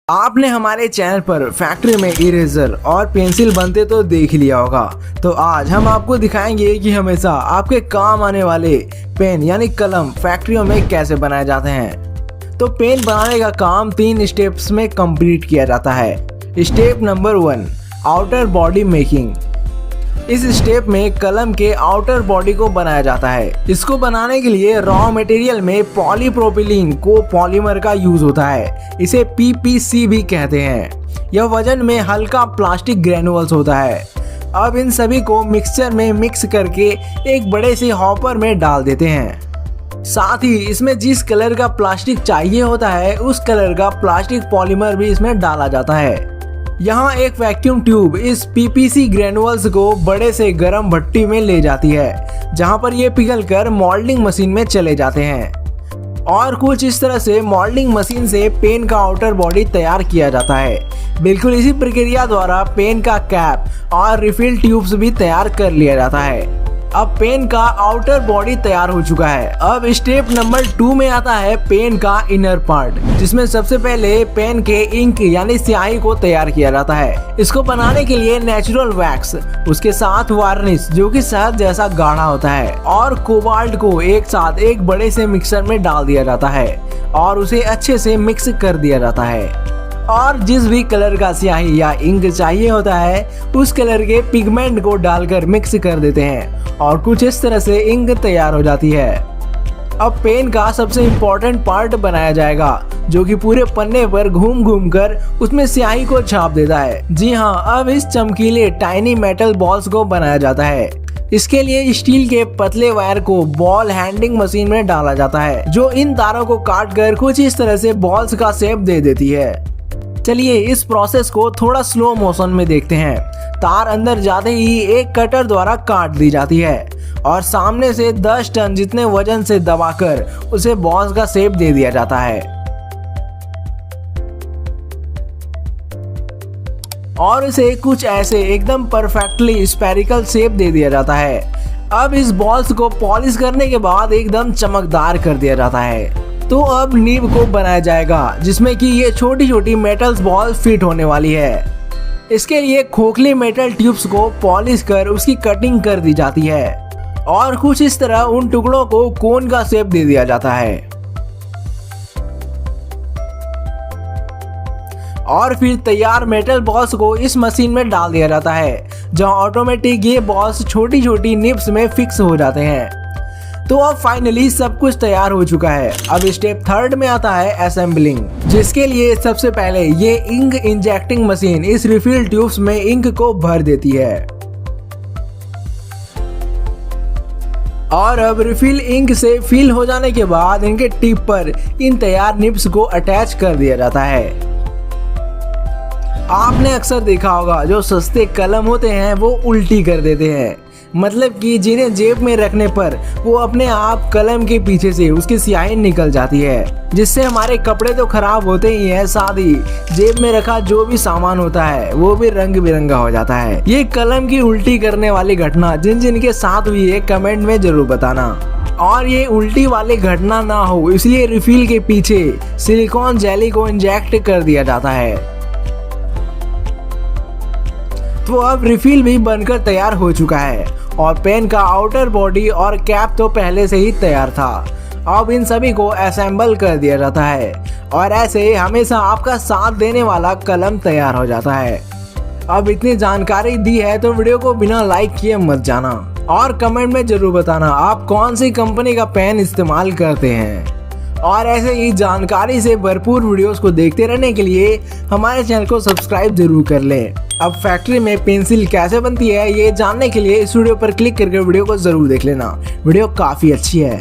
आपने हमारे चैनल पर फैक्ट्री में इरेजर और पेंसिल बनते तो देख लिया होगा। तो आज हम आपको दिखाएंगे कि हमेशा आपके काम आने वाले पेन यानी कलम फैक्ट्रियों में कैसे बनाए जाते हैं। तो पेन बनाने का काम 3 स्टेप्स में कंप्लीट किया जाता है। Step number 1, outer body making. इस स्टेप में कलम के आउटर बॉडी को बनाया जाता है। इसको बनाने के लिए रॉ मटेरियल में पॉलीप्रोपिलीन को पॉलीमर का यूज होता है। इसे PPC भी कहते हैं। यह वजन में हल्का प्लास्टिक ग्रेनुअल्स होता है। अब इन सभी को मिक्सचर में मिक्स करके एक बड़े से हॉपर में डाल देते हैं। साथ ही इसमें जिस कलर का प्लास्टिक चाहिए होता है उस कलर का प्लास्टिक पॉलीमर भी इसमें डाला जाता है। यहाँ एक वैक्यूम ट्यूब इस PPC ग्रेनुअल्स को बड़े से गर्म भट्टी में ले जाती है, जहाँ पर ये पिघलकर मोल्डिंग मशीन में चले जाते हैं। और कुछ इस तरह से मोल्डिंग मशीन से पेन का आउटर बॉडी तैयार किया जाता है। बिल्कुल इसी प्रक्रिया द्वारा पेन का कैप और रिफिल ट्यूब्स भी तैयार कर लिया जाता है। अब पेन का आउटर बॉडी तैयार हो चुका है। अब स्टेप नंबर 2 में आता है पेन का इनर पार्ट, जिसमें सबसे पहले पेन के इंक यानी स्याही को तैयार किया जाता है। इसको बनाने के लिए नेचुरल वैक्स, उसके साथ वार्निश जो कि शहद जैसा गाढ़ा होता है, और कोबाल्ट को एक साथ एक बड़े से मिक्सर में डाल दिया जाता है और उसे अच्छे से मिक्स कर दिया जाता है। और जिस भी कलर का स्याही या इंक चाहिए होता है उस कलर के पिगमेंट को डालकर मिक्स कर देते हैं और कुछ इस तरह से इंक तैयार हो जाती है। अब पेन का सबसे इम्पोर्टेंट पार्ट बनाया जाएगा, जो कि पूरे पन्ने पर घूम घूम कर उसमें स्याही को छाप देता है। जी हाँ, अब इस चमकीले टाइनी मेटल बॉल्स को बनाया जाता है। इसके लिए स्टील के पतले वायर को बॉल हैंडिंग मशीन में डाला जाता है, जो इन तारों को काट कर कुछ इस तरह से बॉल्स का शेप दे देती है। चलिए इस प्रोसेस को थोड़ा स्लो मोशन में देखते हैं। तार अंदर जाते ही एक कटर द्वारा काट दी जाती है और सामने से 10 टन जितने वजन से दबाकर उसे बॉल्स का शेप दे दिया जाता है और उसे कुछ ऐसे एकदम परफेक्टली स्फेरिकल शेप दे दिया जाता है। अब इस बॉल्स को पॉलिश करने के बाद एकदम चमकदार कर दिया जाता है। तो अब नीब को बनाया जाएगा, जिसमें कि ये छोटी छोटी मेटल्स बॉल फिट होने वाली है। इसके लिए खोखली मेटल ट्यूब्स को पॉलिश कर उसकी कटिंग कर दी जाती है और कुछ इस तरह उन टुकड़ों को कोन का शेप दे दिया जाता है। और फिर तैयार मेटल बॉल्स को इस मशीन में डाल दिया जाता है, जहां ऑटोमेटिक ये बॉल्स छोटी छोटी निब्स में फिक्स हो जाते हैं। तो अब फाइनली सब कुछ तैयार हो चुका है। अब स्टेप 3 में आता है असेंबलिंग, जिसके लिए सबसे पहले ये इंक इंजेक्टिंग मशीन इस रिफिल ट्यूब्स में इंक को भर देती है और अब रिफिल इंक से फिल हो जाने के बाद इनके टिप पर इन तैयार निब्स को अटैच कर दिया जाता है। आपने अक्सर देखा होगा जो सस्ते कलम होते हैं वो उल्टी कर देते हैं, मतलब कि जिन्हें जेब में रखने पर वो अपने आप कलम के पीछे से उसकी स्याही निकल जाती है, जिससे हमारे कपड़े तो खराब होते ही हैं, साथ ही जेब में रखा जो भी सामान होता है वो भी रंग बिरंगा हो जाता है। ये कलम की उल्टी करने वाली घटना जिन जिन के साथ हुई है कमेंट में जरूर बताना। और ये उल्टी वाली घटना ना हो इसलिए रिफिल के पीछे सिलिकॉन जेली को इंजेक्ट कर दिया जाता है। तो अब रिफिल भी बनकर तैयार हो चुका है और पेन का आउटर बॉडी और कैप तो पहले से ही तैयार था। अब इन सभी को असेंबल कर दिया जाता है और ऐसे हमेशा आपका साथ देने वाला कलम तैयार हो जाता है। अब इतनी जानकारी दी है तो वीडियो को बिना लाइक किए मत जाना और कमेंट में जरूर बताना आप कौन सी कंपनी का पेन इस्तेमाल करते हैं। और ऐसे ही जानकारी से भरपूर वीडियोस को देखते रहने के लिए हमारे चैनल को सब्सक्राइब जरूर कर लें। अब फैक्ट्री में पेंसिल कैसे बनती है ये जानने के लिए इस वीडियो पर क्लिक करके वीडियो को जरूर देख लेना। वीडियो काफी अच्छी है।